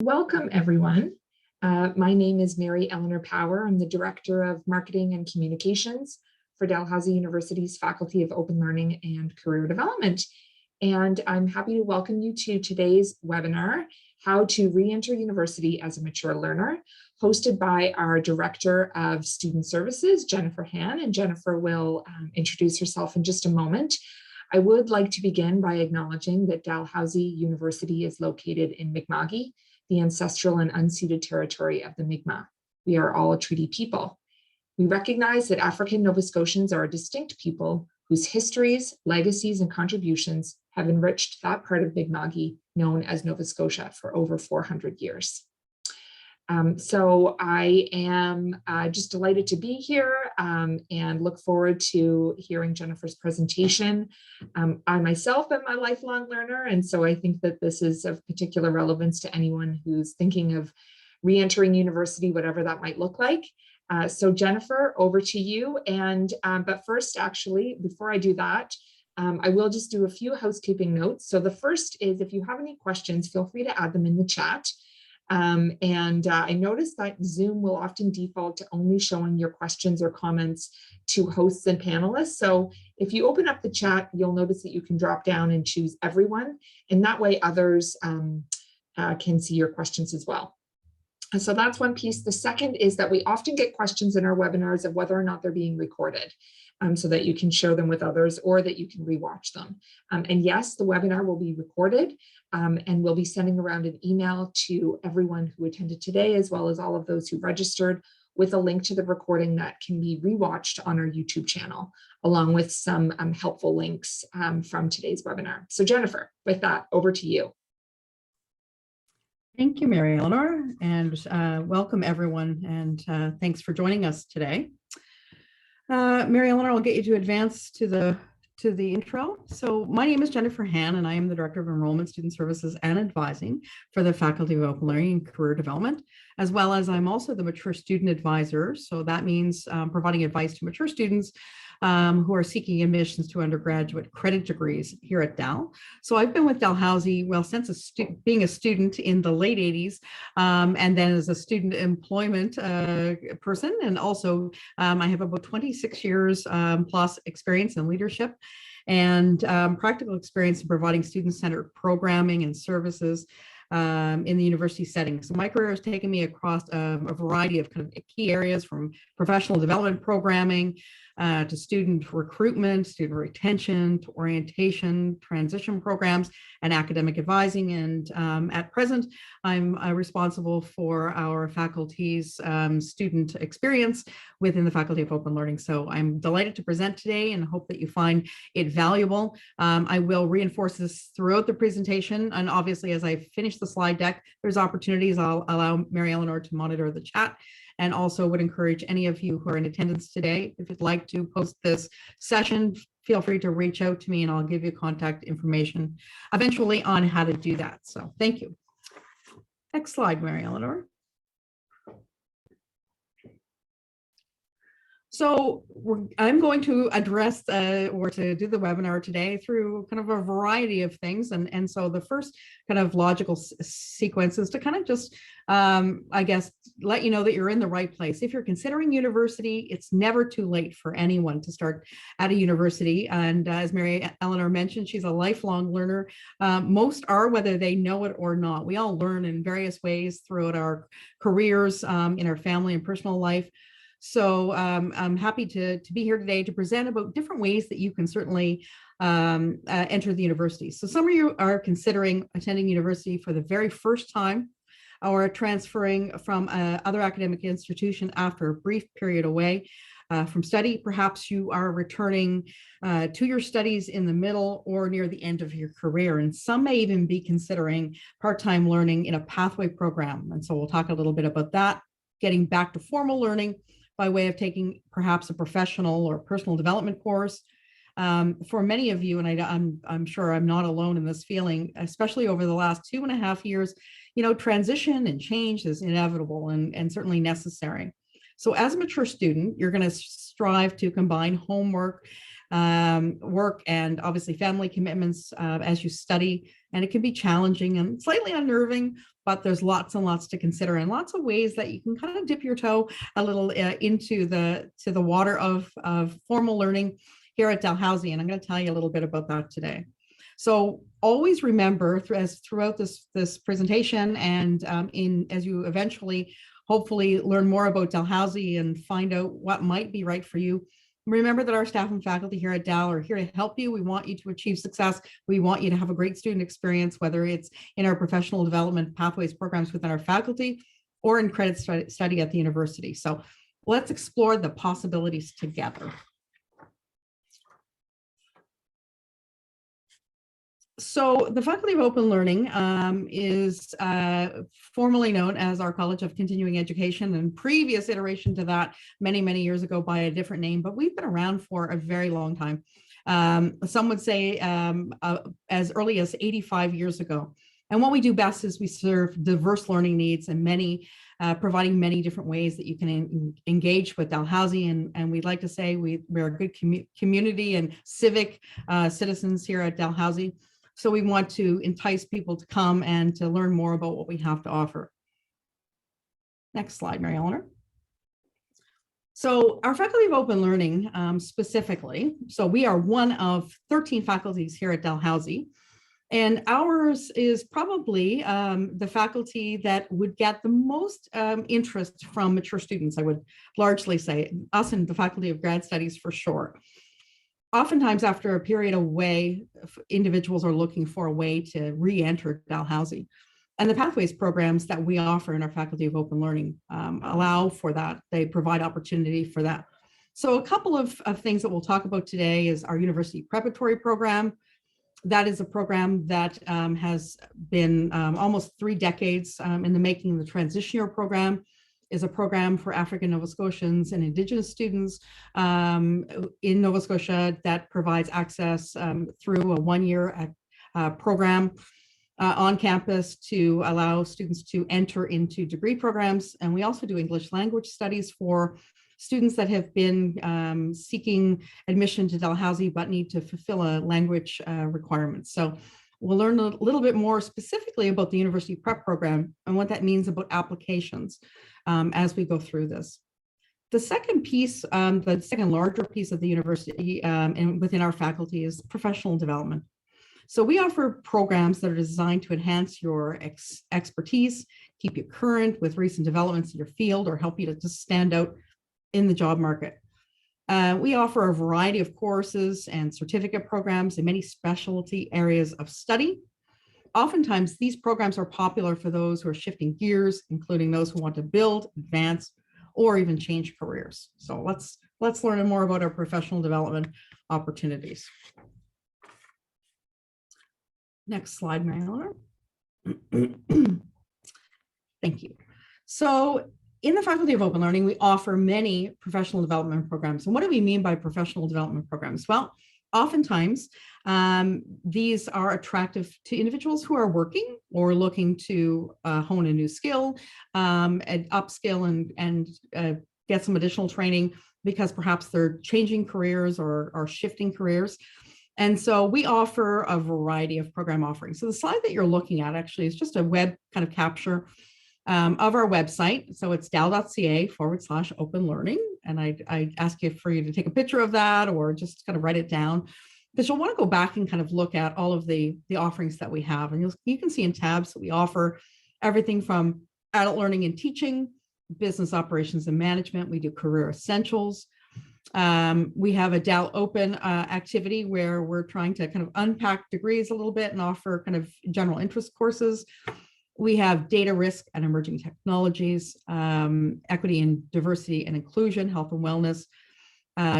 Welcome, everyone. My name is Mary Eleanor Power. I'm the Director of Marketing and Communications for Dalhousie University's Faculty of Open Learning and Career Development. And I'm happy to welcome you to today's webinar, How to Re-Enter University as a Mature Learner, hosted by our Director of Student Services, Jennifer Hann, and Jennifer will introduce herself in just a moment. I would like to begin by acknowledging that Dalhousie University is located in Mi'kma'ki, the ancestral and unceded territory of the Mi'kmaq. We are all a treaty people. We recognize that African Nova Scotians are a distinct people whose histories, legacies, and contributions have enriched that part of Mi'kma'ki known as Nova Scotia for over 400 years. So I am just delighted to be here and look forward to hearing Jennifer's presentation. I myself am a lifelong learner, and so I think that this is of particular relevance to anyone who's thinking of re-entering university, whatever that might look like. So Jennifer, over to you. And but first, actually, before I do that, I will just do a few housekeeping notes. So the first is, if you have any questions, feel free to add them in the chat. I noticed that Zoom will often default to only showing your questions or comments to hosts and panelists. So if you open up the chat, you'll notice that you can drop down and choose everyone, and that way others can see your questions as well. And so that's one piece. The second is that we often get questions in our webinars of whether or not they're being recorded, so that you can share them with others or that you can rewatch them. And yes, the webinar will be recorded, and we'll be sending around an email to everyone who attended today, as well as all of those who registered, with a link to the recording that can be rewatched on our YouTube channel, along with some helpful links from today's webinar. So Jennifer, with that, over to you. Thank you, Mary Eleanor, and welcome everyone, and thanks for joining us today. Mary Eleanor, I'll get you to advance to the intro. So my name is Jennifer Hann, and I am the Director of Enrollment, Student Services, and Advising for the Faculty of Open Learning and Career Development, as well as I'm also the Mature Student Advisor. So that means providing advice to mature students who are seeking admissions to undergraduate credit degrees here at Dal. So I've been with Dalhousie, well, since being a student in the late 80s, and then as a student employment person. And also I have about 26 years plus experience in leadership and practical experience in providing student-centered programming and services in the university setting. So my career has taken me across a variety of kind of key areas, from professional development programming to student recruitment, student retention, to orientation, transition programs, and academic advising. And at present, I'm responsible for our faculty's student experience within the Faculty of Open Learning. So I'm delighted to present today and hope that you find it valuable. I will reinforce this throughout the presentation. And obviously, as I finish the slide deck, there's opportunities. I'll allow Mary Eleanor to monitor the chat, and also would encourage any of you who are in attendance today, if you'd like to post this session, feel free to reach out to me and I'll give you contact information eventually on how to do that. So thank you. Next slide, Mary Eleanor. So I'm going to address or to do the webinar today through kind of a variety of things. And so the first kind of logical sequence is to kind of just, I guess, let you know that you're in the right place. If you're considering university, it's never too late for anyone to start at a university. And as Mary Eleanor mentioned, she's a lifelong learner. Most are, whether they know it or not. We all learn in various ways throughout our careers, in our family and personal life. So I'm happy to be here today to present about different ways that you can certainly enter the university. So some of you are considering attending university for the very first time, or transferring from other academic institution after a brief period away from study. Perhaps you are returning to your studies in the middle or near the end of your career. And some may even be considering part-time learning in a pathway program. And so we'll talk a little bit about that, getting back to formal learning by way of taking perhaps a professional or personal development course. For many of you, and I'm sure I'm not alone in this feeling, especially over the last 2.5 years, you know, transition and change is inevitable and certainly necessary. So as a mature student, you're going to strive to combine homework, work, and obviously family commitments as you study. And it can be challenging and slightly unnerving, but there's lots and lots to consider and lots of ways that you can kind of dip your toe a little into the water of formal learning here at Dalhousie. And I'm going to tell you a little bit about that today. So always remember throughout this presentation and as you eventually hopefully learn more about Dalhousie and find out what might be right for you, remember that our staff and faculty here at Dal are here to help you. We want you to achieve success. We want you to have a great student experience, whether it's in our professional development pathways programs within our faculty or in credit study at the university. So let's explore the possibilities together. So the Faculty of Open Learning is formally known as our College of Continuing Education, and previous iteration to that many, many years ago by a different name, but we've been around for a very long time. Some would say as early as 85 years ago. And what we do best is we serve diverse learning needs and providing many different ways that you can engage with Dalhousie. And we'd like to say we're a good community and civic citizens here at Dalhousie. So we want to entice people to come and to learn more about what we have to offer. Next slide, Mary Eleanor. So our Faculty of Open Learning specifically, so we are one of 13 faculties here at Dalhousie, and ours is probably the faculty that would get the most interest from mature students, I would largely say, us and the Faculty of Grad Studies for sure. Oftentimes after a period away, individuals are looking for a way to re-enter Dalhousie. And the pathways programs that we offer in our Faculty of Open Learning allow for that. They provide opportunity for that. So a couple of things that we'll talk about today is our university preparatory program. That is a program that has been almost 3 decades in the making. The transition year program is a program for African Nova Scotians and Indigenous students in Nova Scotia that provides access through a 1-year program on campus to allow students to enter into degree programs. And we also do English language studies for students that have been seeking admission to Dalhousie but need to fulfill a language requirement. So we'll learn a little bit more specifically about the university prep program and what that means about applications as we go through this. The second piece, the second larger piece of the university and within our faculty is professional development. So we offer programs that are designed to enhance your expertise, keep you current with recent developments in your field, or help you to just stand out in the job market. We offer a variety of courses and certificate programs in many specialty areas of study. Oftentimes, these programs are popular for those who are shifting gears, including those who want to build, advance, or even change careers. So let's learn more about our professional development opportunities. Next slide, Mary Eleanor. Thank you. So in the Faculty of Open Learning, we offer many professional development programs. And what do we mean by professional development programs? Well, oftentimes, these are attractive to individuals who are working or looking to hone a new skill, and upskill and get some additional training because perhaps they're changing careers or shifting careers. And so we offer a variety of program offerings. So the slide that you're looking at actually is just a web kind of capture of our website. So it's dal.ca/open learning. And I ask you for you to take a picture of that or just kind of write it down, because you'll want to go back and kind of look at all of the offerings that we have. And you can see in tabs that we offer everything from adult learning and teaching, business operations and management. We do career essentials. We have a Dal Open activity where we're trying to kind of unpack degrees a little bit and offer kind of general interest courses. We have data risk and emerging technologies, equity and diversity and inclusion, health and wellness,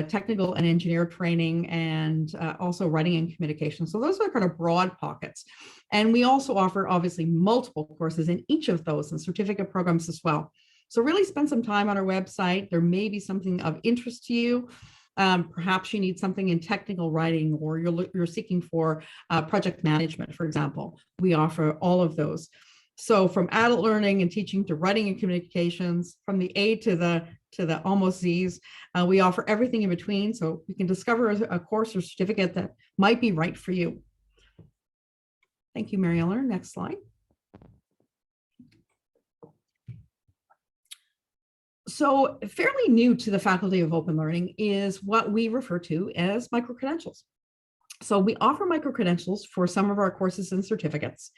technical and engineer training, and also writing and communication. So those are kind of broad pockets. And we also offer obviously multiple courses in each of those and certificate programs as well. So really spend some time on our website. There may be something of interest to you. Perhaps you need something in technical writing, or you're seeking for project management, for example. We offer all of those. So from adult learning and teaching to writing and communications, from the A to the almost Z's, we offer everything in between. So you can discover a course or certificate that might be right for you. Thank you, Mary Eleanor. Next slide. So fairly new to the Faculty of Open Learning is what we refer to as microcredentials. So we offer microcredentials for some of our courses and certificates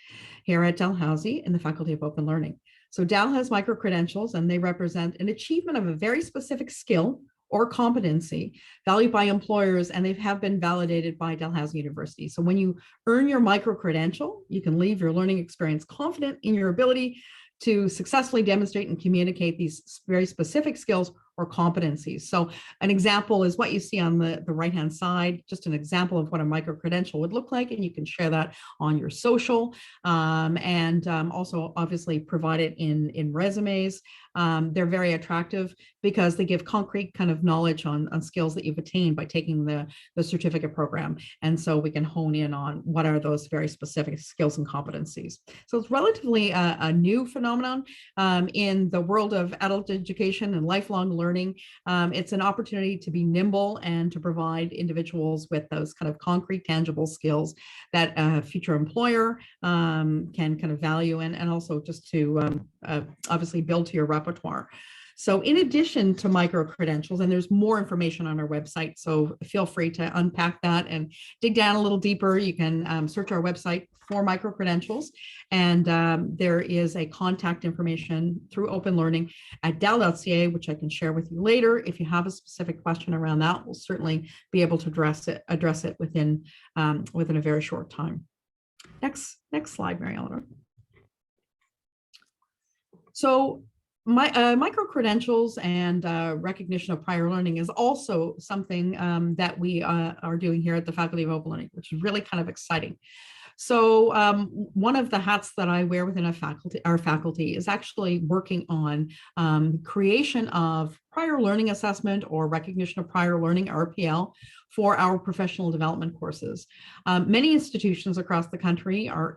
here at Dalhousie in the Faculty of Open Learning. So Dal has microcredentials, and they represent an achievement of a very specific skill or competency valued by employers, and they have been validated by Dalhousie University. So when you earn your microcredential, you can leave your learning experience confident in your ability to successfully demonstrate and communicate these very specific skills or competencies. So an example is what you see on the right-hand side, just an example of what a micro-credential would look like, and you can share that on your social, and also obviously provide it in resumes. They're very attractive because they give concrete kind of knowledge on skills that you've attained by taking the certificate program. And so we can hone in on what are those very specific skills and competencies. So it's relatively a new phenomenon in the world of adult education and lifelong learning. It's an opportunity to be nimble and to provide individuals with those kind of concrete, tangible skills that a future employer can kind of value, and also just to obviously build to your repertoire. So in addition to micro-credentials, and there's more information on our website, so feel free to unpack that and dig down a little deeper. You can search our website for micro-credentials, and there is a contact information through Open Learning at dal.ca, which I can share with you later. If you have a specific question around that, we'll certainly be able to address it within a very short time. Next slide, Mary Eleanor. So micro-credentials and recognition of prior learning is also something that we are doing here at the Faculty of Open Learning, which is really kind of exciting. So one of the hats that I wear within our faculty is actually working on creation of prior learning assessment or recognition of prior learning, RPL, for our professional development courses. Many institutions across the country are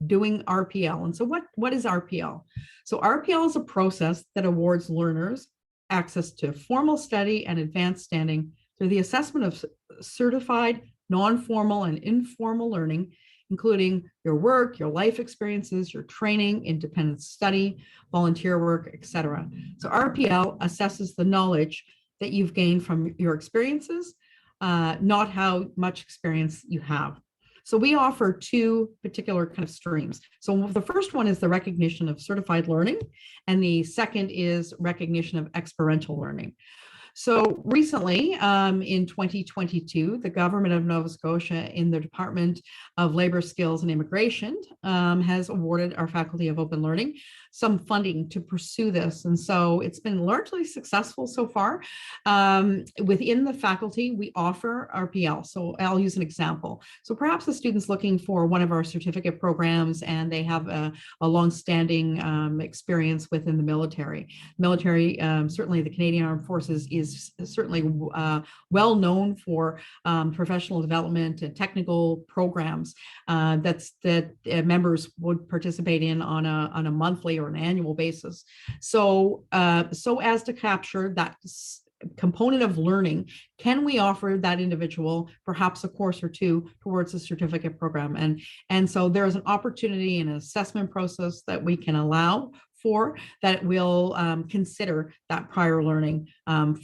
doing RPL. And so what is RPL? So RPL is a process that awards learners access to formal study and advanced standing through the assessment of certified, non-formal and informal learning, including your work, your life experiences, your training, independent study, volunteer work, etc. So RPL assesses the knowledge that you've gained from your experiences, not how much experience you have. So we offer two particular kind of streams. So the first one is the recognition of certified learning, and the second is recognition of experiential learning. So recently, in 2022, the government of Nova Scotia in the Department of Labour, Skills and Immigration has awarded our Faculty of Open Learning some funding to pursue this. And so it's been largely successful so far. Within the faculty, we offer RPL. So I'll use an example. So perhaps the student's looking for one of our certificate programs and they have a long-standing experience within the military. Military, certainly the Canadian Armed Forces, is certainly well known for professional development and technical programs that members would participate in on a monthly or an annual basis. So as to capture that component of learning, can we offer that individual perhaps a course or two towards a certificate program? And so there is an opportunity and an assessment process that we can allow for that will consider that prior learning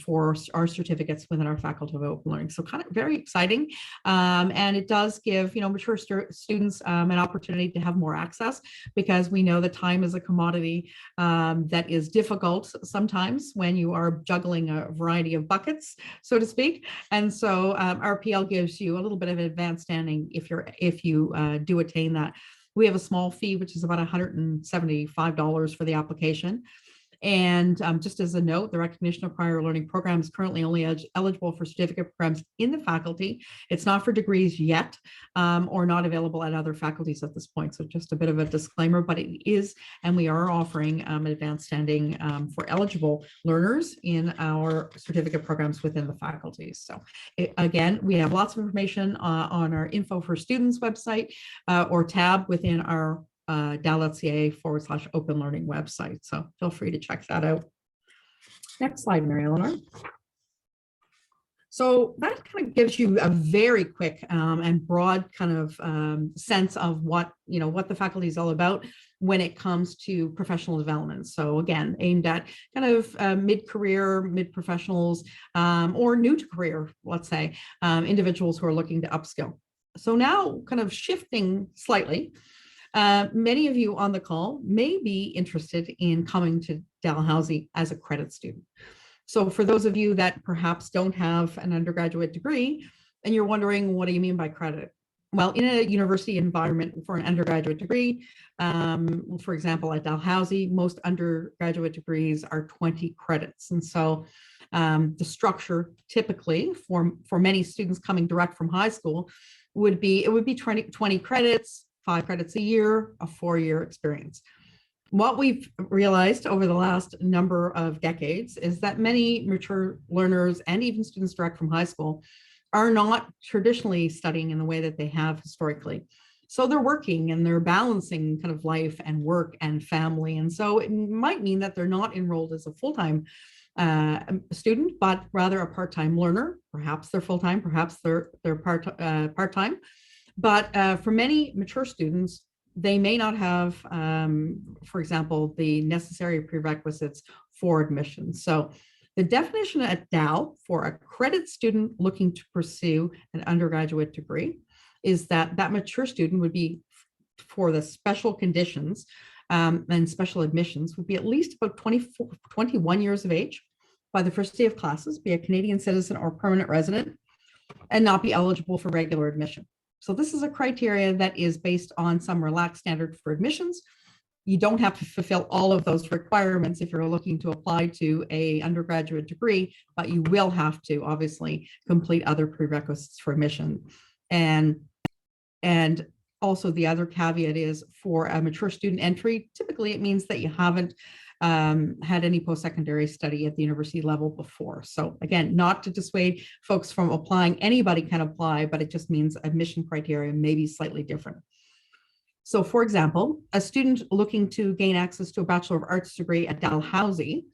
for our certificates within our Faculty of Open Learning. So kind of very exciting. And it does give, mature students an opportunity to have more access, because we know that time is a commodity that is difficult sometimes when you are juggling a variety of buckets, so to speak. And so RPL gives you a little bit of advanced standing if you do attain that. We have a small fee, which is about $175 for the application. And just as a note, the recognition of prior learning program is currently only eligible for certificate programs in the faculty. It's not for degrees yet, or not available at other faculties at this point. So just a bit of a disclaimer, but it is, and we are offering advanced standing for eligible learners in our certificate programs within the faculties. So again, we have lots of information on our info for students website or tab within our dal.ca/open learning website. So feel free to check that out. Next slide, Mary Eleanor. So that kind of gives you a very quick and broad kind of sense of what the faculty is all about. when it comes to professional development. So again, aimed at kind of mid-career, mid-professionals, or new to career, let's say, individuals who are looking to upskill. So now kind of shifting slightly, many of you on the call may be interested in coming to Dalhousie as a credit student. So for those of you that perhaps don't have an undergraduate degree and you're wondering, what do you mean by credit? Well, in a university environment for an undergraduate degree, for example, at Dalhousie, most undergraduate degrees are 20 credits. And so the structure typically for many students coming direct from high school would be 20 credits, 5 credits a year, a 4-year experience. What we've realized over the last number of decades is that many mature learners and even students direct from high school are not traditionally studying in the way that they have historically. So they're working and they're balancing kind of life and work and family. And so it might mean that they're not enrolled as a full-time student, but rather a part-time learner. Perhaps they're full-time, perhaps they're part-time. But for many mature students, they may not have, for example, the necessary prerequisites for admission. So the definition at Dal for a credit student looking to pursue an undergraduate degree is that that mature student would be, for the special conditions and special admissions, would be at least about 21 years of age by the first day of classes, be a Canadian citizen or permanent resident, and not be eligible for regular admission. So this is a criteria that is based on some relaxed standard for admissions. You don't have to fulfill all of those requirements if you're looking to apply to an undergraduate degree, but you will have to obviously complete other prerequisites for admission. And also the other caveat is for a mature student entry, typically it means that you haven't had any post-secondary study at the university level before. So again, not to dissuade folks from applying, anybody can apply, but it just means admission criteria may be slightly different. So for example, a student looking to gain access to a Bachelor of Arts degree at Dalhousie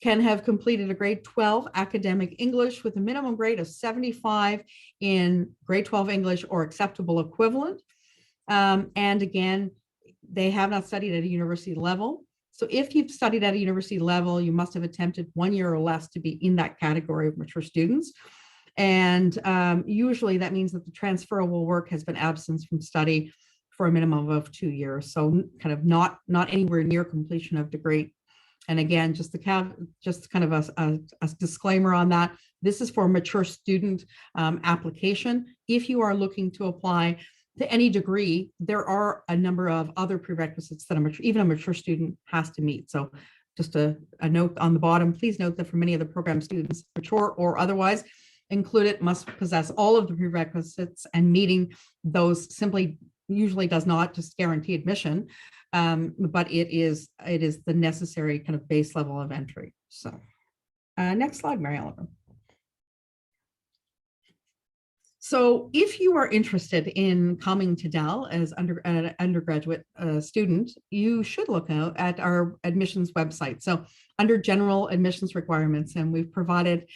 can have completed a grade 12 academic English with a minimum grade of 75 in grade 12 English or acceptable equivalent. And again, they have not studied at a university level. So if you've studied at a university level, you must have attempted 1 year or less to be in that category of mature students. And usually that means that the transferable work has been absent from study for a minimum of 2 years. So kind of not anywhere near completion of degree. And again, just kind of a disclaimer on that. This is for a mature student application. If you are looking to apply to any degree, there are a number of other prerequisites that even a mature student has to meet. So just a note on the bottom, please note that for many of the program students, mature or otherwise, included must possess all of the prerequisites, and meeting those usually does not just guarantee admission, but it is the necessary kind of base level of entry. So next slide, Mary Ellen. So if you are interested in coming to Dal as an undergraduate student, you should look out at our admissions website. So under general admissions requirements, and we've provided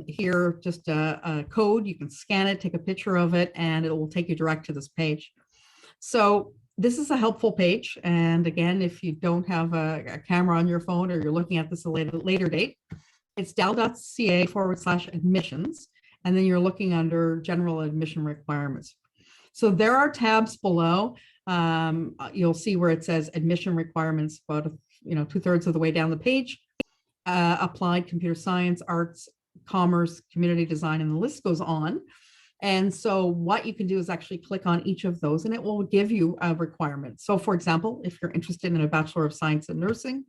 here just a code. You can scan it, take a picture of it, and it will take you direct to this page. So this is a helpful page. And again, if you don't have a camera on your phone or you're looking at this at a later date, it's dal.ca/admissions. And then you're looking under general admission requirements. So there are tabs below. You'll see where it says admission requirements, about 2/3 of the way down the page. Applied computer science, arts, commerce, community design, and the list goes on. And so what you can do is actually click on each of those and it will give you a requirement. So for example, if you're interested in a Bachelor of Science in Nursing,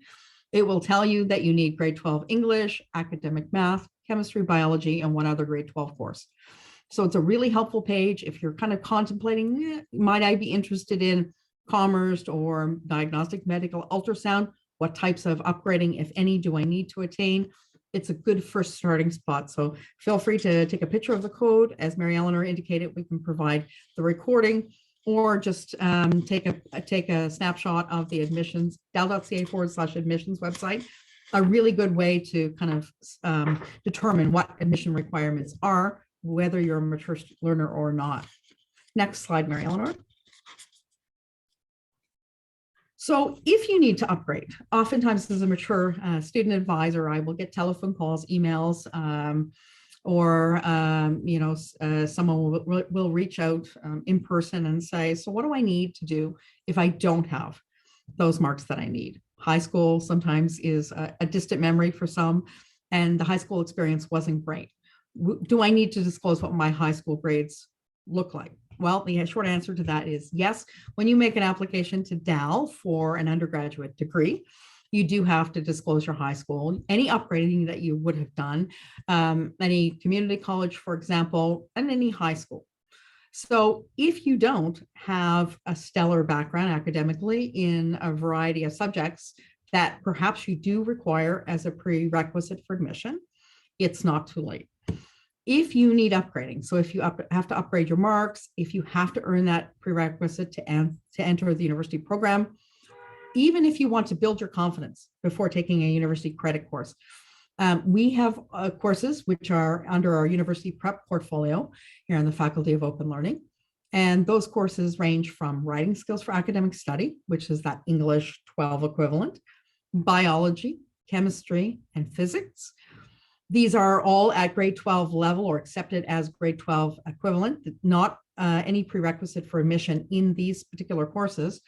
it will tell you that you need grade 12 English, academic math, chemistry, biology, and one other grade 12 course. So it's a really helpful page if you're kind of contemplating, might I be interested in commerce or diagnostic medical ultrasound? What types of upgrading, if any, do I need to attain? It's a good first starting spot. So feel free to take a picture of the code. As Mary Eleanor indicated, we can provide the recording, or just take a snapshot of the admissions, dal.ca/admissions website. A really good way to kind of determine what admission requirements are, whether you're a mature learner or not. Next slide, Mary Eleanor. So if you need to upgrade, oftentimes as a mature student advisor, I will get telephone calls, emails, or someone will reach out in person and say, so what do I need to do if I don't have those marks that I need? High school sometimes is a distant memory for some, and the high school experience wasn't great. Do I need to disclose what my high school grades look like? Well, the short answer to that is yes. When you make an application to Dal for an undergraduate degree, you do have to disclose your high school, any upgrading that you would have done, any community college, for example, and any high school. So if you don't have a stellar background academically in a variety of subjects that perhaps you do require as a prerequisite for admission, it's not too late. If you need upgrading, so if you have to upgrade your marks, if you have to earn that prerequisite to enter the university program, even if you want to build your confidence before taking a university credit course, we have courses which are under our university prep portfolio here on the Faculty of Open Learning. And those courses range from writing skills for academic study, which is that English 12 equivalent, biology, chemistry, and physics. These are all at grade 12 level or accepted as grade 12 equivalent, not any prerequisite for admission in these particular courses.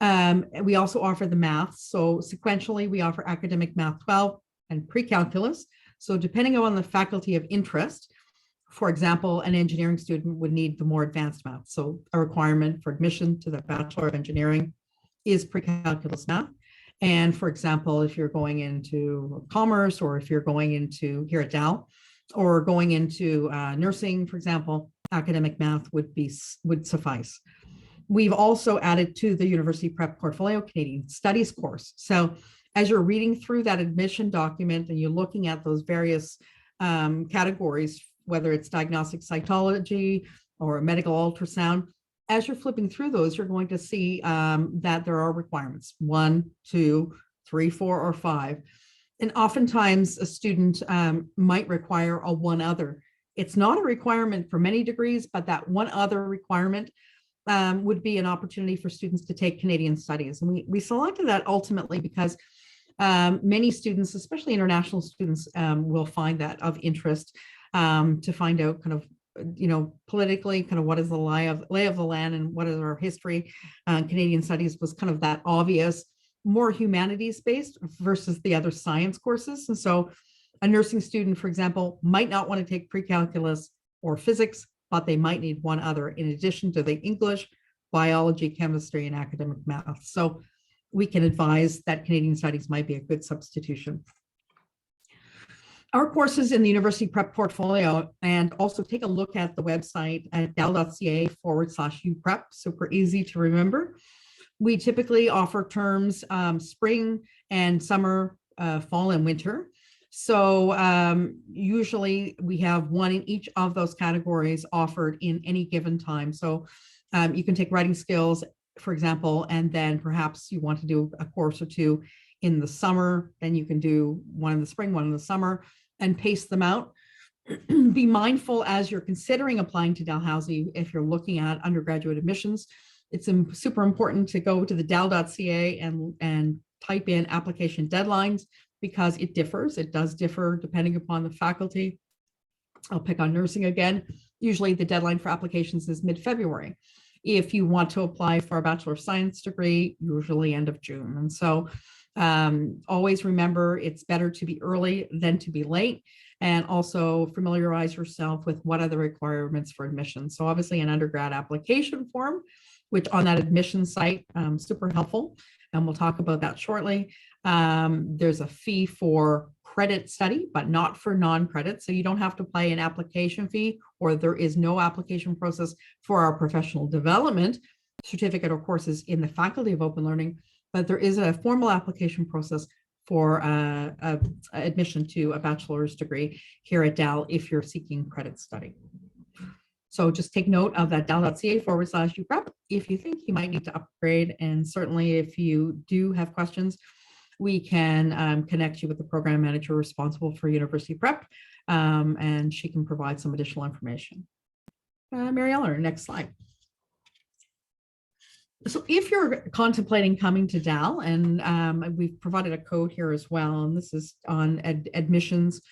We also offer the math. So sequentially, we offer academic math 12 and pre-calculus. So depending on the faculty of interest, for example, an engineering student would need the more advanced math. So a requirement for admission to the Bachelor of Engineering is pre-calculus math. And for example, if you're going into commerce, or if you're going into here at Dal, or going into nursing, for example, academic math would suffice. We've also added to the University Prep portfolio Canadian Studies course. So as you're reading through that admission document and you're looking at those various categories, whether it's diagnostic cytology or medical ultrasound, as you're flipping through those, you're going to see that there are requirements, 1, 2, 3, 4, or 5. And oftentimes a student might require a one other. It's not a requirement for many degrees, but that one other requirement would be an opportunity for students to take Canadian studies. And we selected that ultimately because many students, especially international students, will find that of interest to find out kind of, politically, kind of what is the lay of the land and what is our history. Canadian studies was kind of that obvious, more humanities based versus the other science courses. And so a nursing student, for example, might not want to take pre-calculus or physics, but they might need one other in addition to the English, biology, chemistry, and academic math. So we can advise that Canadian studies might be a good substitution. Our courses in the University Prep portfolio, and also take a look at the website at dal.ca/uprep, super easy to remember. We typically offer terms spring and summer, fall and winter. So usually we have one in each of those categories offered in any given time. So you can take writing skills, for example, and then perhaps you want to do a course or two in the summer, then you can do one in the spring, one in the summer, and pace them out. Be mindful as you're considering applying to Dalhousie, if you're looking at undergraduate admissions, it's super important to go to the dal.ca and type in application deadlines, because it differs. It does differ depending upon the faculty. I'll pick on nursing again. Usually the deadline for applications is mid-February. If you want to apply for a Bachelor of Science degree, usually end of June. And so always remember, it's better to be early than to be late, and also familiarize yourself with what are the requirements for admission. So obviously an undergrad application form, which on that admission site, super helpful. And we'll talk about that shortly. There's a fee for credit study, but not for non-credit. So you don't have to pay an application fee, or there is no application process for our professional development certificate or courses in the Faculty of Open Learning, but there is a formal application process for admission to a bachelor's degree here at Dal if you're seeking credit study. So just take note of that dal.ca/uprep if you think you might need to upgrade. And certainly if you do have questions, we can connect you with the program manager responsible for university prep, and she can provide some additional information. Mary Eleanor, next slide. So if you're contemplating coming to Dal, and we've provided a code here as well, and this is on admissions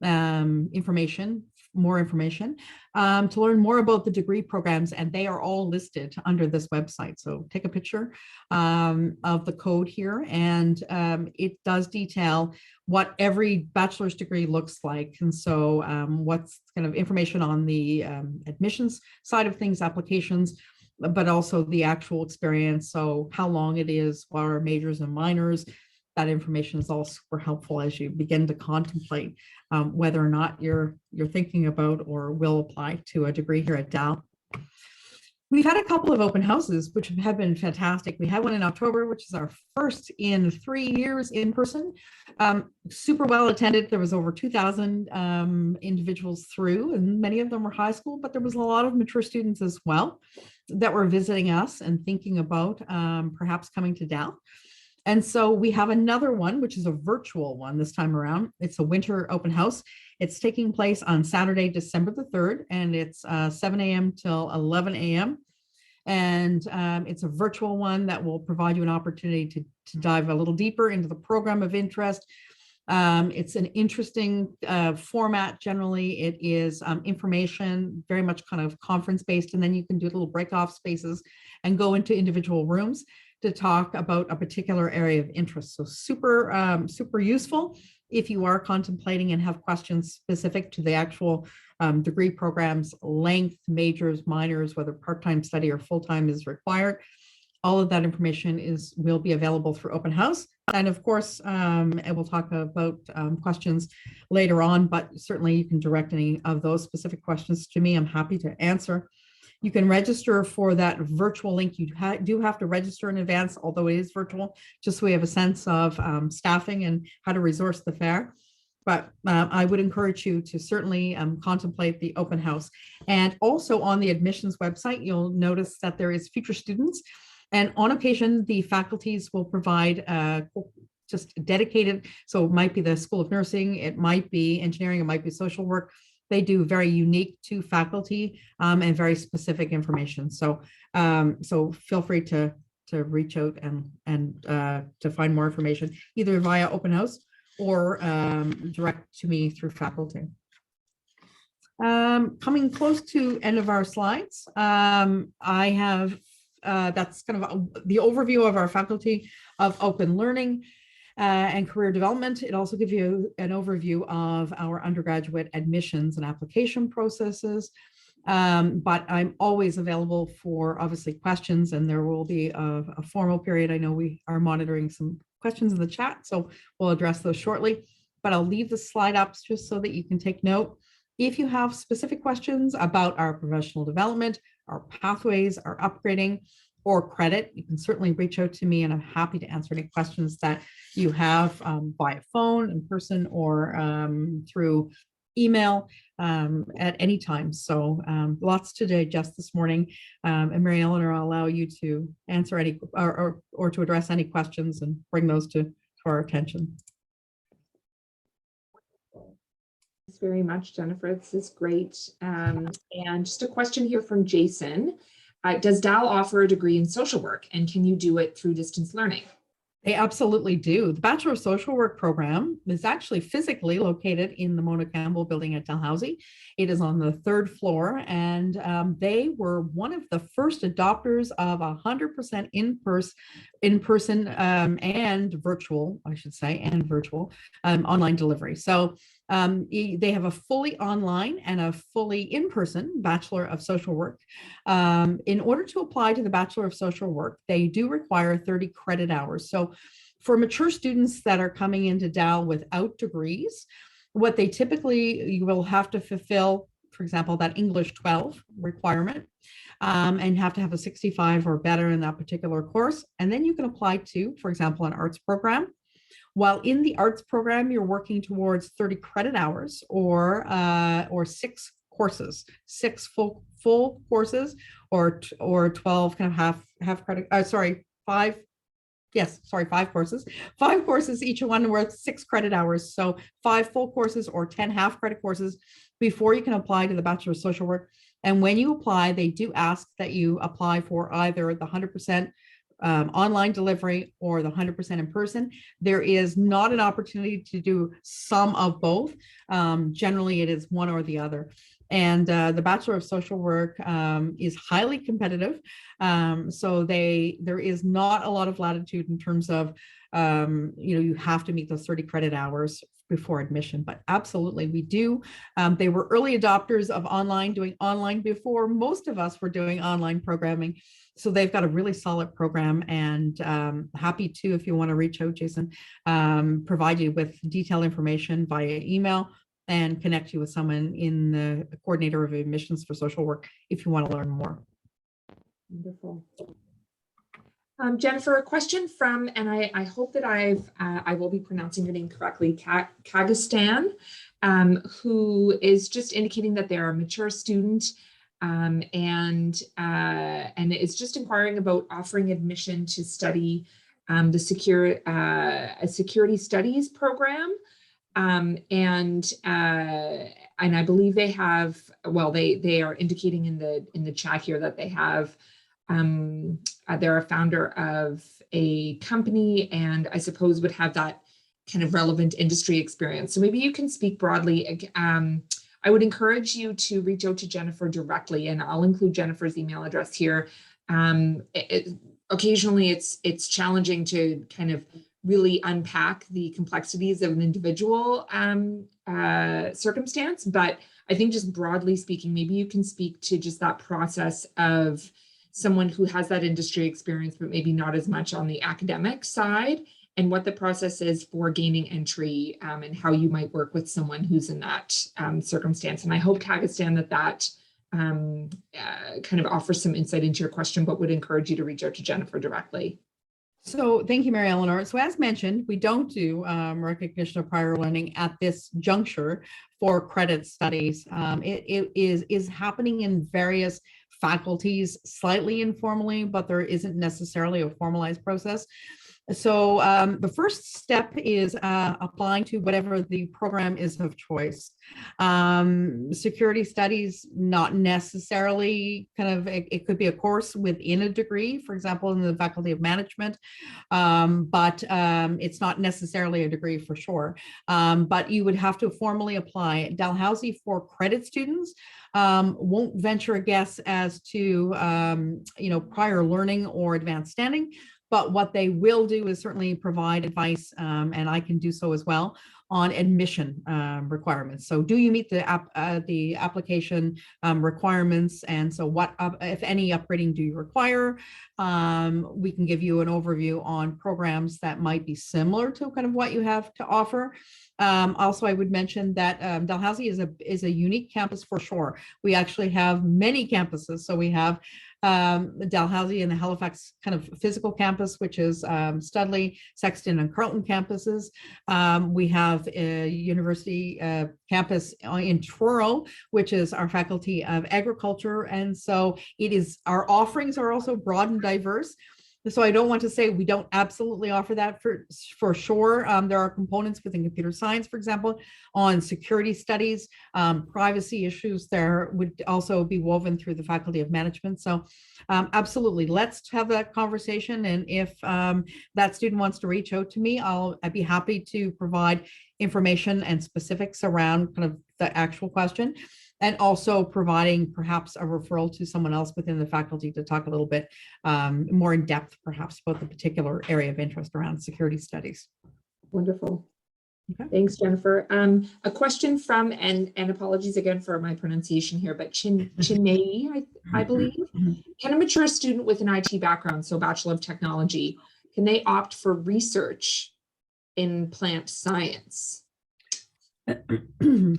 information, more information, to learn more about the degree programs, and they are all listed under this website. So take a picture of the code here, and it does detail what every bachelor's degree looks like. And so what's kind of information on the admissions side of things, applications, but also the actual experience. So how long it is, what are majors and minors. That information is all super helpful as you begin to contemplate whether or not you're thinking about or will apply to a degree here at Dal. We've had a couple of open houses, which have been fantastic. We had one in October, which is our first in 3 years in person. Super well attended. There was over 2,000 individuals through, and many of them were high school, but there was a lot of mature students as well that were visiting us and thinking about perhaps coming to Dal. And so we have another one, which is a virtual one this time around. It's a winter open house. It's taking place on Saturday, December the 3rd, and it's 7 a.m. till 11 a.m. And it's a virtual one that will provide you an opportunity to dive a little deeper into the program of interest. It's an interesting format. Generally, it is information, very much kind of conference-based, and then you can do little break-off spaces and go into individual rooms to talk about a particular area of interest. So super useful if you are contemplating and have questions specific to the actual degree programs, length, majors, minors, whether part-time study or full-time is required. All of that information will be available through open house. And of course, and we'll talk about questions later on, but certainly you can direct any of those specific questions to me. I'm happy to answer. You can register for that virtual link. You do have to register in advance, although it is virtual, just so we have a sense of staffing and how to resource the fair. But I would encourage you to certainly contemplate the open house. And also on the admissions website, you'll notice that there is future students. And on occasion, the faculties will provide just dedicated, so it might be the School of Nursing, it might be engineering, it might be social work. They do very unique to faculty and very specific information. So so feel free to reach out and to find more information, either via open house or direct to me through faculty. Coming close to end of our slides, I have that's kind of the overview of our faculty of open learning and career development. It also gives you an overview of our undergraduate admissions and application processes. But I'm always available for obviously questions, and there will be a formal period. I know we are monitoring some questions in the chat, so we'll address those shortly, but I'll leave the slide up just so that you can take note. If you have specific questions about our professional development, our pathways, our upgrading, or credit, you can certainly reach out to me, and I'm happy to answer any questions that you have via phone, in person, or through email at any time. So lots to digest this morning. And Mary Eleanor, I'll allow you to answer any or to address any questions and bring those to our attention. Thanks very much, Jennifer. This is great. And just a question here from Jason. Does Dal offer a degree in social work, and can you do it through distance learning? They absolutely do. The Bachelor of Social Work program is actually physically located in the Mona Campbell building at Dalhousie. It is on the 3rd floor, and they were one of the first adopters of 100% in-person and virtual, I should say, and virtual online delivery. So they have a fully online and a fully in-person Bachelor of Social Work. In order to apply to the Bachelor of Social Work, they do require 30 credit hours. So for mature students that are coming into Dal without degrees, what they typically, you will have to fulfill, for example, that English 12 requirement, and have to have a 65 or better in that particular course. And then you can apply to, for example, an arts program. While in the arts program, you're working towards 30 credit hours or 6 courses, 6 full courses, or 12 kind of half credit. Sorry, 5. Yes, sorry, 5 courses. 5 courses, each one worth 6 credit hours. So 5 full courses or 10 half credit courses before you can apply to the Bachelor of Social Work. And when you apply, they do ask that you apply for either the 100% online delivery or the 100% in person. There is not an opportunity to do some of both. Generally, it is one or the other. And the Bachelor of Social Work is highly competitive. So there is not a lot of latitude in terms of, you have to meet those 30 credit hours before admission, but absolutely we do. They were early adopters of doing online before most of us were doing online programming. So they've got a really solid program, and happy to, if you want to reach out, Jason, provide you with detailed information via email and connect you with someone in the coordinator of admissions for social work if you want to learn more. Wonderful. Jennifer, a question from, and I hope that I will be pronouncing your name correctly, Kagistan, who is just indicating that they're a mature student and is just inquiring about offering admission to study a security studies program. And I believe they have, well, they are indicating in the chat here that they have, they're a founder of a company, and I suppose would have that kind of relevant industry experience. So maybe you can speak broadly. I would encourage you to reach out to Jennifer directly, and I'll include Jennifer's email address here. Occasionally it's challenging to kind of really unpack the complexities of an individual circumstance, but I think just broadly speaking, maybe you can speak to just that process of someone who has that industry experience, but maybe not as much on the academic side, and what the process is for gaining entry, and how you might work with someone who's in that circumstance. And I hope, Kagistan, that kind of offers some insight into your question, but would encourage you to reach out to Jennifer directly. So thank you, Mary Eleanor. So as mentioned, we don't do recognition of prior learning at this juncture for credit studies. It is happening in various faculties, slightly informally, but there isn't necessarily a formalized process. So the first step is applying to whatever the program is of choice. Security studies, not necessarily it could be a course within a degree, for example, in the Faculty of Management, but it's not necessarily a degree for sure. But you would have to formally apply. Dalhousie for credit students won't venture a guess as to prior learning or advanced standing. But what they will do is certainly provide advice, and I can do so as well, on admission requirements. So do you meet the application requirements? And so what, if any, upgrading do you require? We can give you an overview on programs that might be similar to kind of what you have to offer. Also, I would mention that Dalhousie is a unique campus for sure. We actually have many campuses. So we have Dalhousie and the Halifax kind of physical campus, which is Studley, Sexton, and Carleton campuses. We have a university campus in Truro, which is our Faculty of Agriculture. And so our offerings are also broad and diverse. So I don't want to say we don't absolutely offer that for sure. There are components within computer science, for example, on security studies, privacy issues there would also be woven through the Faculty of Management. So absolutely, let's have that conversation. And if that student wants to reach out to me, I'd be happy to provide information and specifics around kind of the actual question, and also providing perhaps a referral to someone else within the faculty to talk a little bit more in depth, perhaps, about the particular area of interest around security studies. Wonderful. Okay. Thanks, Jennifer. A question from, and apologies again for my pronunciation here, but Chinmay, I believe. Can a mature student with an IT background, so Bachelor of Technology, can they opt for research in plant science?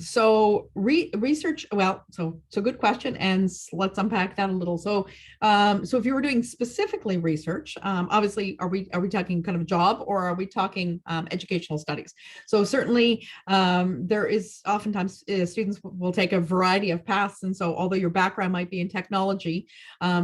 So research, well, so good question, and let's unpack that a little. So so if you were doing specifically research, obviously, are we talking kind of a job, or are we talking educational studies? So certainly there is oftentimes students will take a variety of paths, and so although your background might be in technology,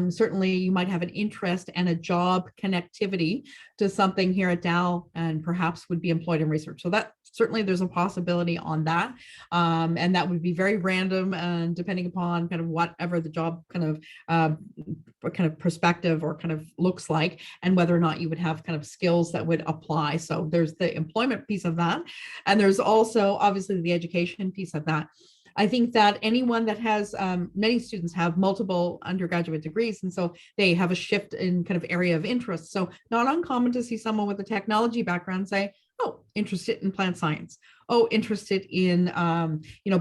certainly you might have an interest and a job connectivity to something here at Dal, and perhaps would be employed in research. So that certainly there's a possibility on that. And that would be very random and depending upon kind of whatever the job kind of perspective or kind of looks like, and whether or not you would have kind of skills that would apply. So there's the employment piece of that. And there's also obviously the education piece of that. I think that anyone that has, many students have multiple undergraduate degrees, and so they have a shift in kind of area of interest. So not uncommon to see someone with a technology background say, oh, interested in plant science. Oh, interested in,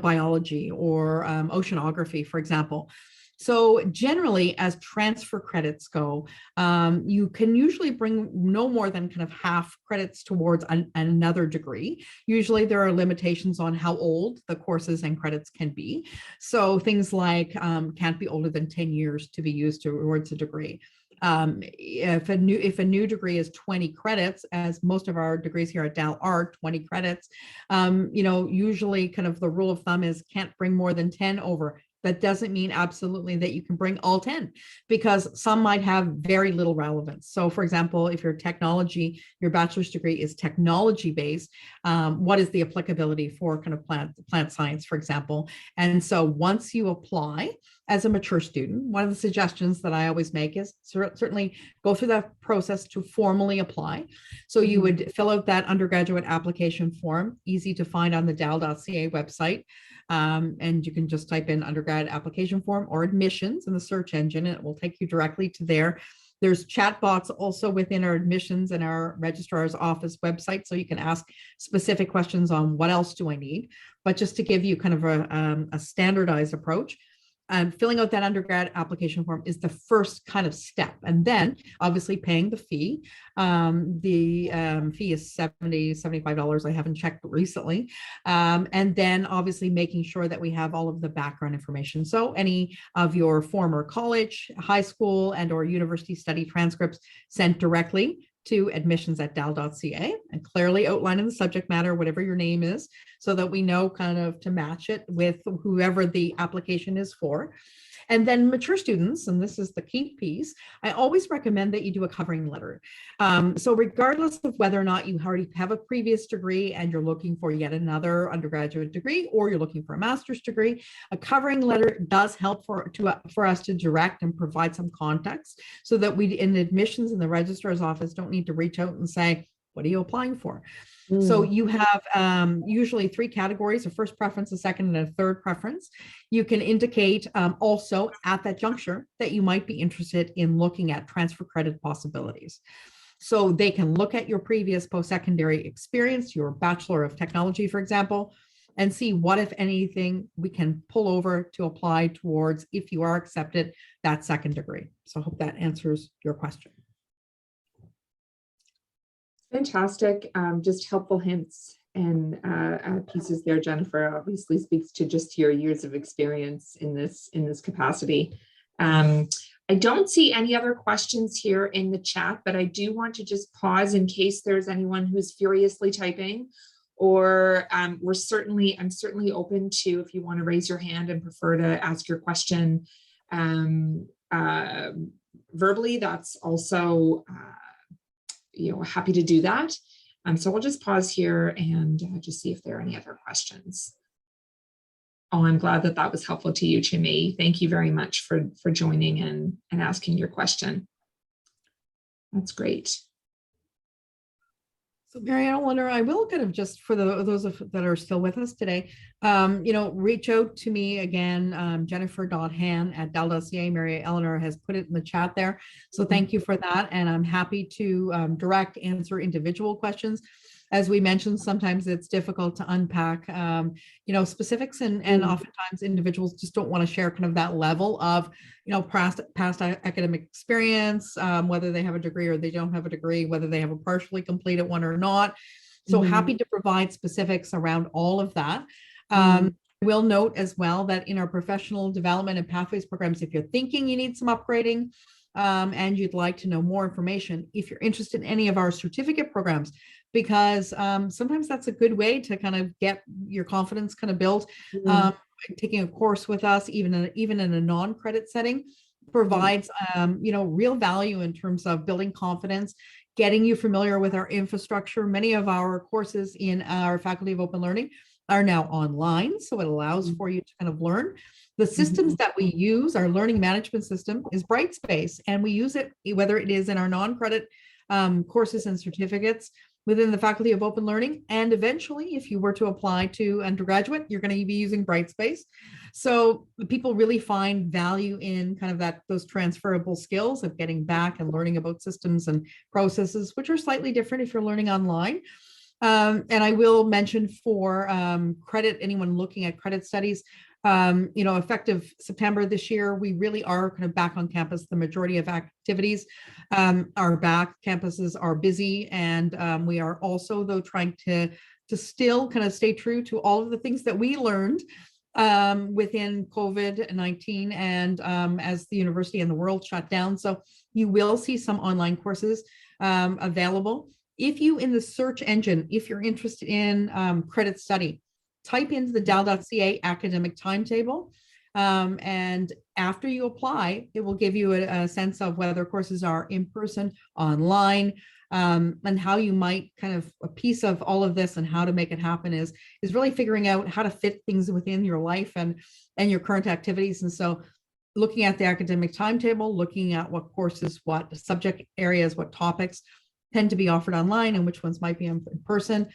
biology or oceanography, for example. So generally, as transfer credits go, you can usually bring no more than kind of half credits towards another degree. Usually there are limitations on how old the courses and credits can be. So things like can't be older than 10 years to be used towards a degree. If a new degree is 20 credits, as most of our degrees here at Dal are 20 credits, usually kind of the rule of thumb is can't bring more than 10 over. That doesn't mean absolutely that you can bring all 10, because some might have very little relevance. So for example, if your bachelor's degree is technology based, what is the applicability for kind of plant science, for example? And so once you apply as a mature student, one of the suggestions that I always make is certainly go through that process to formally apply. So you would fill out that undergraduate application form, easy to find on the dal.ca website. And you can just type in undergrad application form or admissions in the search engine, and it will take you directly to there. There's chat bots also within our admissions and our registrar's office website, so you can ask specific questions on what else do I need. But just to give you kind of a standardized approach, filling out that undergrad application form is the first kind of step. And then obviously paying the fee. The fee is $70, $75. I haven't checked recently. And then obviously making sure that we have all of the background information. So any of your former college, high school, and or university study transcripts sent directly to admissions@dal.ca and clearly outlining the subject matter, whatever your name is, so that we know kind of to match it with whoever the application is for. And then mature students, and this is the key piece, I always recommend that you do a covering letter. So regardless of whether or not you already have a previous degree and you're looking for yet another undergraduate degree, or you're looking for a master's degree, a covering letter does help for us to direct and provide some context, so that we in admissions in the registrar's office don't need to reach out and say, what are you applying for? So you have usually 3 categories: a first preference, a second, and a third preference. You can indicate also at that juncture that you might be interested in looking at transfer credit possibilities. So they can look at your previous post-secondary experience, your Bachelor of Technology, for example, and see what, if anything, we can pull over to apply towards if you are accepted that second degree. So I hope that answers your question. Fantastic. Just helpful hints and pieces there. Jennifer obviously speaks to just your years of experience in this capacity. I don't see any other questions here in the chat, but I do want to just pause in case there's anyone who's furiously typing, or I'm certainly open to, if you want to raise your hand and prefer to ask your question verbally, that's also happy to do that. So we'll just pause here and just see if there are any other questions. Oh, I'm glad that was helpful to you, Chimay. Thank you very much for joining and asking your question. That's great. So Marianne, I will kind of just for those that are still with us today, reach out to me again, Jennifer.Hann@dal.ca. Mary Eleanor has put it in the chat there. So thank you for that. And I'm happy to direct answer individual questions. As we mentioned, sometimes it's difficult to unpack, specifics, and oftentimes individuals just don't want to share kind of that level of, past academic experience, whether they have a degree or they don't have a degree, whether they have a partially completed one or not. So happy to provide specifics around all of that. We'll note as well that in our professional development and pathways programs, if you're thinking you need some upgrading, and you'd like to know more information, if you're interested in any of our certificate programs, because sometimes that's a good way to kind of get your confidence kind of built. Taking a course with us, even in a non-credit setting, provides real value in terms of building confidence, getting you familiar with our infrastructure. Many of our courses in our Faculty of Open Learning are now online. So it allows for you to kind of learn. The systems that we use, our learning management system is Brightspace, and we use it whether it is in our non-credit courses and certificates within the Faculty of Open Learning. And eventually, if you were to apply to undergraduate, you're going to be using Brightspace. So people really find value in kind of those transferable skills of getting back and learning about systems and processes, which are slightly different if you're learning online. And I will mention for credit, anyone looking at credit studies, effective September this year, we really are kind of back on campus. The majority of activities are back. Campuses are busy, and we are also, though, trying to still kind of stay true to all of the things that we learned within COVID-19 and as the university and the world shut down. So you will see some online courses available. If you, in the search engine, if you're interested in credit study, type into the dal.ca academic timetable. And after you apply, it will give you a sense of whether courses are in person, online, and how you might kind of, a piece of all of this and how to make it happen is really figuring out how to fit things within your life and your current activities. And so looking at the academic timetable, looking at what courses, what subject areas, what topics tend to be offered online and which ones might be in person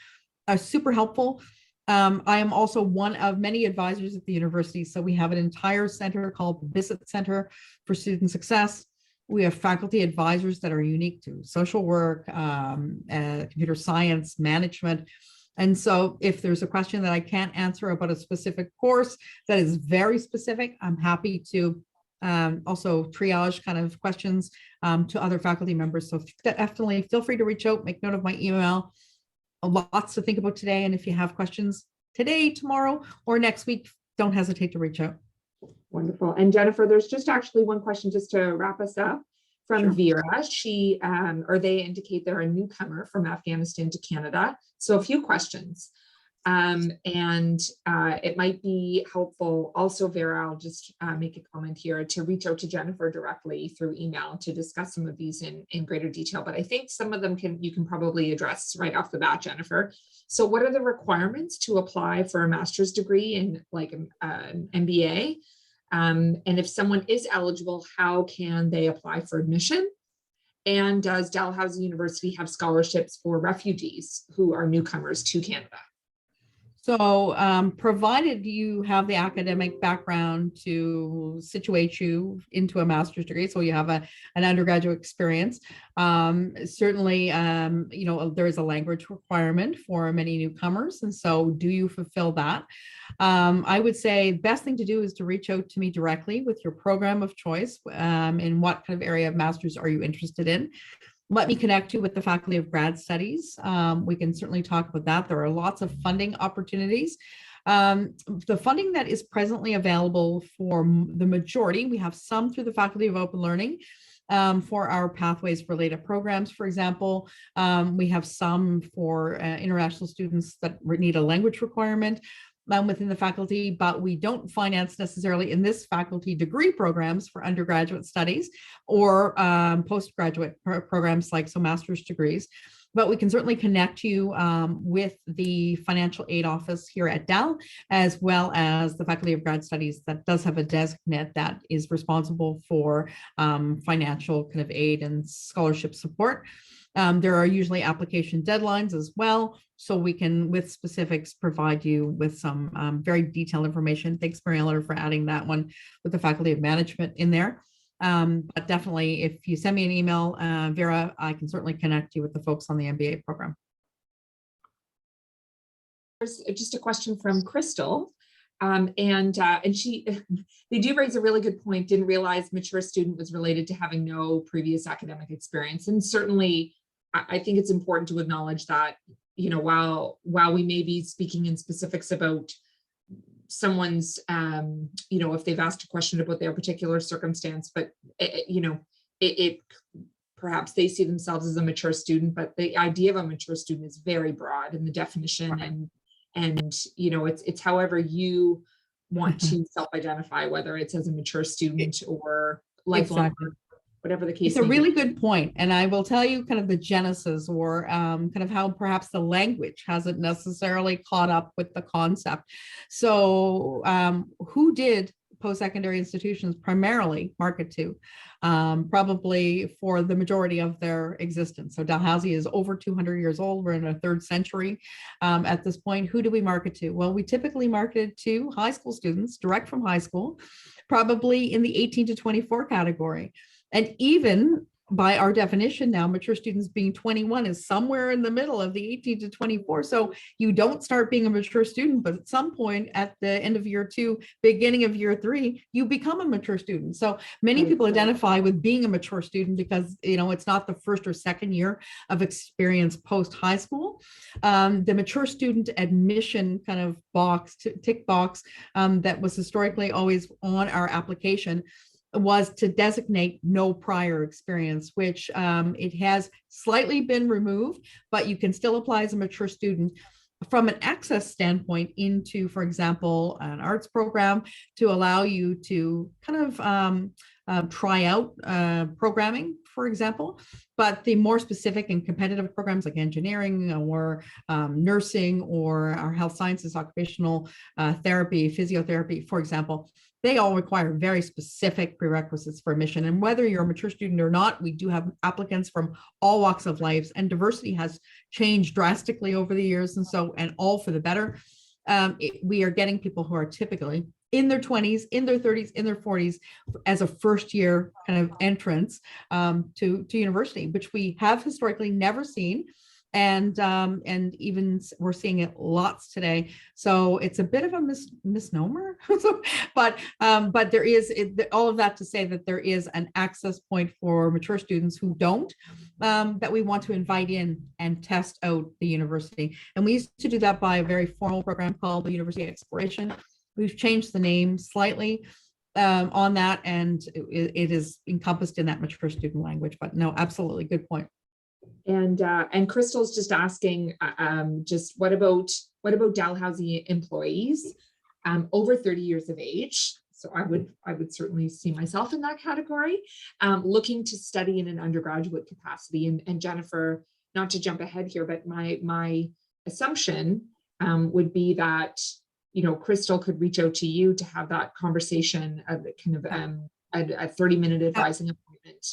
are super helpful. I am also one of many advisors at the university. So we have an entire center called the Visit Center for Student Success. We have faculty advisors that are unique to social work, computer science, management. And so if there's a question that I can't answer about a specific course that is very specific, I'm happy to also triage kind of questions to other faculty members. So definitely feel free to reach out, make note of my email. Lots to think about today. And if you have questions today, tomorrow, or next week, don't hesitate to reach out. Wonderful. And Jennifer, there's just actually one question just to wrap us up from Sure. Vera. She, they indicate they're a newcomer from Afghanistan to Canada. So a few questions. It might be helpful also, Vera, I'll just make a comment here, to reach out to Jennifer directly through email to discuss some of these in greater detail. But I think some of them you can probably address right off the bat, Jennifer. So what are the requirements to apply for a master's degree in like an MBA? And if someone is eligible, how can they apply for admission? And does Dalhousie University have scholarships for refugees who are newcomers to Canada? So provided you have the academic background to situate you into a master's degree, so you have an undergraduate experience, certainly, there is a language requirement for many newcomers. And so do you fulfill that? I would say best thing to do is to reach out to me directly with your program of choice. In what kind of area of master's are you interested in? Let me connect you with the Faculty of Grad Studies. We can certainly talk about that. There are lots of funding opportunities. The funding that is presently available for the majority, we have some through the Faculty of Open Learning for our pathways related programs, for example. We have some for international students that need a language requirement within the faculty, but we don't finance necessarily in this faculty degree programs for undergraduate studies or postgraduate programs like master's degrees. But we can certainly connect you with the financial aid office here at Dal, as well as the Faculty of Grad Studies that does have a designate that is responsible for financial kind of aid and scholarship support. There are usually application deadlines as well, so we can, with specifics, provide you with some very detailed information. Thanks, Mary-Eleanor, for adding that one with the Faculty of Management in there. But definitely, if you send me an email, Vera, I can certainly connect you with the folks on the MBA program. There's just a question from Crystal. And she, they do raise a really good point. Didn't realize mature student was related to having no previous academic experience. And certainly, I think it's important to acknowledge that, while we may be speaking in specifics about someone's, if they've asked a question about their particular circumstance, but perhaps they see themselves as a mature student, but the idea of a mature student is very broad in the definition. Right. And it's however you want to self-identify, whether it's as a mature student or lifelong whatever the case It's a may really be. good point. And I will tell you kind of the genesis, or kind of how perhaps the language hasn't necessarily caught up with the concept. So who did post-secondary institutions primarily market to, probably for the majority of their existence? So Dalhousie is over 200 years old. We're in a third century at this point. Who do we market to? Well, we typically marketed to high school students, direct from high school, probably in the 18 to 24 category. And even by our definition now, mature students being 21 is somewhere in the middle of the 18 to 24. So you don't start being a mature student, but at some point at the end of year 2, beginning of year 3, you become a mature student. So many people identify with being a mature student because, you know, it's not the first or second year of experience post high school. The mature student admission kind of box, tick box, that was historically always on our application was to designate no prior experience, which it has slightly been removed, but you can still apply as a mature student from an access standpoint into, for example, an arts program to allow you to kind of try out programming, for example. But the more specific and competitive programs like engineering or nursing or our health sciences, occupational therapy, physiotherapy, for example, they all require very specific prerequisites for admission. And whether you're a mature student or not, we do have applicants from all walks of life, and diversity has changed drastically over the years. And all for the better. We are getting people who are typically in their 20s, in their 30s, in their 40s as a first year kind of entrance to university, which we have historically never seen. And even we're seeing it lots today. So it's a bit of a misnomer. but there is all of that to say that there is an access point for mature students who don't, that we want to invite in and test out the university. And we used to do that by a very formal program called the University Exploration. We've changed the name slightly on that, and it is encompassed in that mature student language. But no, absolutely good point. And Crystal's just asking, just what about Dalhousie employees over 30 years of age? So I would certainly see myself in that category, looking to study in an undergraduate capacity. And Jennifer, not to jump ahead here, but my assumption would be that, you know, Crystal could reach out to you to have that conversation, kind of a 30-minute advising appointment.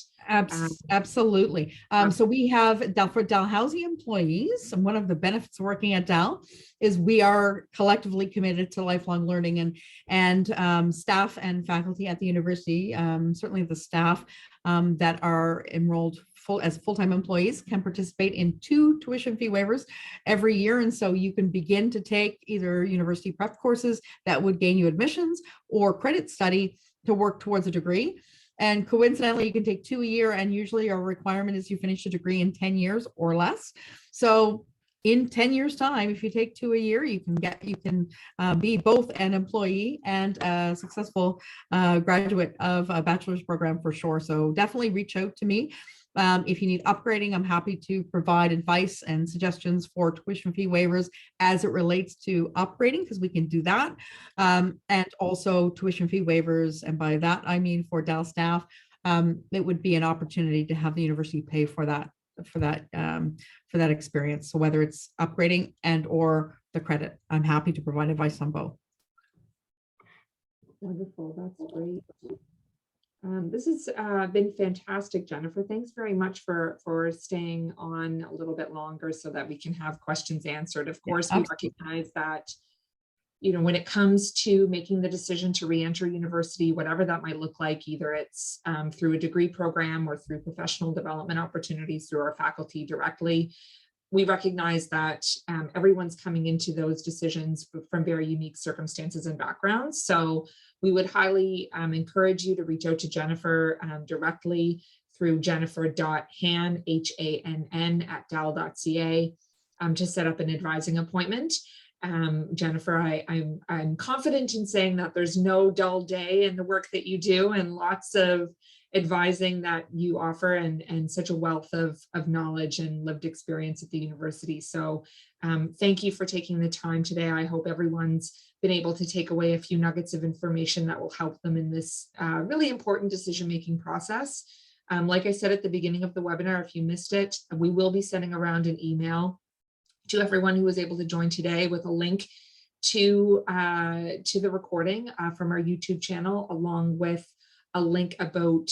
Absolutely. So we have for Dalhousie employees, and one of the benefits of working at Dal is we are collectively committed to lifelong learning, and staff and faculty at the university, certainly the staff that are enrolled as full-time employees, can participate in 2 tuition fee waivers every year. And so you can begin to take either university prep courses that would gain you admissions or credit study to work towards a degree. And coincidentally, you can take 2 a year, and usually our requirement is you finish a degree in 10 years or less. So in 10 years time, if you take 2 a year, you can be both an employee and a successful graduate of a bachelor's program for sure. So definitely reach out to me. If you need upgrading, I'm happy to provide advice and suggestions for tuition fee waivers as it relates to upgrading, because we can do that. And also tuition fee waivers. And by that, I mean for Dal staff, it would be an opportunity to have the university pay for that experience. So whether it's upgrading and or the credit, I'm happy to provide advice on both. Wonderful, that's great. This has been fantastic, Jennifer. Thanks very much for staying on a little bit longer so that we can have questions answered. Of course, we recognize that, you know, when it comes to making the decision to re-enter university, whatever that might look like, either it's through a degree program or through professional development opportunities through our faculty directly, we recognize that everyone's coming into those decisions from very unique circumstances and backgrounds. So we would highly encourage you to reach out to Jennifer directly through jennifer.hann, Hann, at dal.ca to set up an advising appointment. Jennifer, I'm confident in saying that there's no dull day in the work that you do, and lots of advising that you offer, and such a wealth of knowledge and lived experience at the university. So thank you for taking the time today. I hope everyone's been able to take away a few nuggets of information that will help them in this really important decision-making process. Like I said at the beginning of the webinar, if you missed it, we will be sending around an email to everyone who was able to join today with a link to the recording from our YouTube channel, along with a link about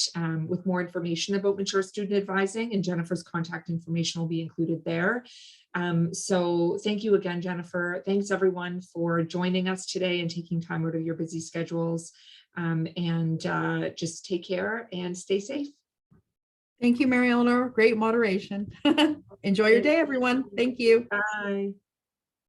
with more information about mature student advising, and Jennifer's contact information will be included there. So thank you again, Jennifer. Thanks everyone for joining us today and taking time out of your busy schedules. Just take care and stay safe. Thank you, Mary Eleanor. Great moderation. Enjoy your day, everyone. Thank you. Bye.